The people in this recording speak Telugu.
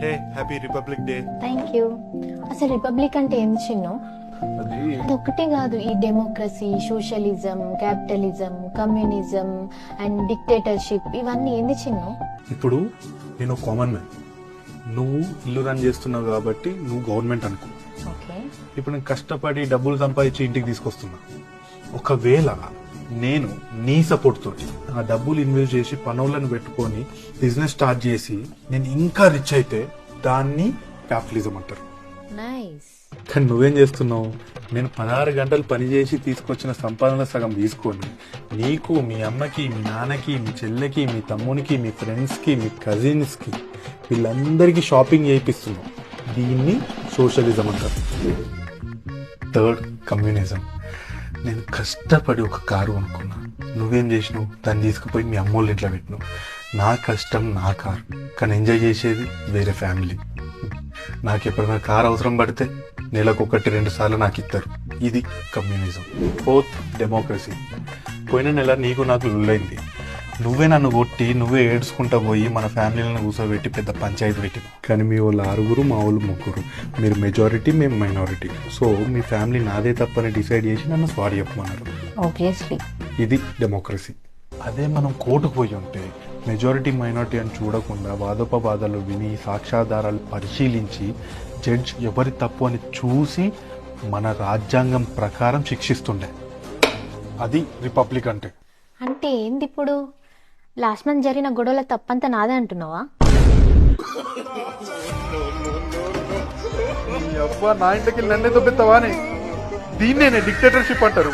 Hey happy republic day. Thank you. అసలు రిపబ్లిక్ అంటే ఏం చిన్ను? అది అదొక్కటే కాదు, ఈ democracy, socialism, capitalism, communism and dictatorship ఇవన్నీ ఏంది చిన్ను? ఇప్పుడు నేను కామన్ మ్యాన్, నువ్వు ఇల్లు రన్ చేస్తున్నావు కాబట్టి నువ్వు గవర్నమెంట్ అనుకో. ఓకే. ఇప్పుడు నేను కష్టపడి డబ్బులు సంపాదించి ఇంటికి తీసుకొస్తున్నా. ఒకవేళ నేను నీ సపోర్ట్ తోటి ఆ డబ్బులు ఇన్వెస్ట్ చేసి పనులను పెట్టుకొని బిజినెస్ స్టార్ట్ చేసి నేను ఇంకా రిచ్ అయితే దాన్ని క్యాపిటలిజం అంటారు. నైస్. కానీ నువ్వేం చేస్తున్నావు? నేను 16 గంటలు పని చేసి తీసుకొచ్చిన సంపాదన సగం తీసుకొని నీకు, మీ అమ్మకి, మీ నాన్నకి, మీ చెల్లెకి, మీ తమ్మునికి, మీ ఫ్రెండ్స్కి, మీ కజిన్స్కి వీళ్ళందరికీ షాపింగ్ చేయిస్తున్నావు. దీన్ని సోషలిజం అంటారు. Third, communism. నేను కష్టపడి ఒక కారు అనుకున్నా, నువ్వేం చేసినావు? దాన్ని తీసుకుపోయి మీ అమ్మోళ్ళ ఇంట్లో పెట్టినావు. నా కష్టం నా కారు, కానీ ఎంజాయ్ చేసేది వేరే ఫ్యామిలీ. నాకు ఎప్పుడైనా కారు అవసరం పడితే నెలకు 1-2 సార్లు నాకు ఇస్తారు. ఇది కమ్యూనిజం. Fourth, democracy. పోయిన నెల నీకు నాకు లుల్లైంది. నువ్వే నన్ను కొట్టి నువ్వే ఏడ్చుకుంటా పోయి మన ఫ్యామిలీలను కూర్చోబెట్టి పెద్ద పంచాయతీ పెట్టినావు. కానీ మీ వాళ్ళు 6, మా వాళ్ళు 3. మీరు మెజారిటీ, మేము మైనారిటీ. సో మీ ఫ్యామిలీ నాదే తప్పని డిసైడ్ చేసి నన్ను సారీ చెప్పమన్నారు. ఆబ్వియస్లీ. ఇది డెమోక్రసీ. అదే మనం కోర్టుకు పోయి ఉంటే మెజారిటీ మైనారిటీ అని చూడకుండా వాదోపవాదాలు విని సాక్ష్యాధారాలు పరిశీలించి జడ్జ్ ఎవరి తప్పు అని చూసి మన రాజ్యాంగం ప్రకారం శిక్షిస్తుండే. అది రిపబ్లిక్ అంటే. అంటే ఏంది ఇప్పుడు? లాస్ట్ మంత్ జరిగిన గొడవల తప్పంతా నాదే అంటున్నావా? నా ఇంటికి నన్నే దొబ్బెత్తావా? దీన్నే డిక్టేటర్షిప్ అంటారు.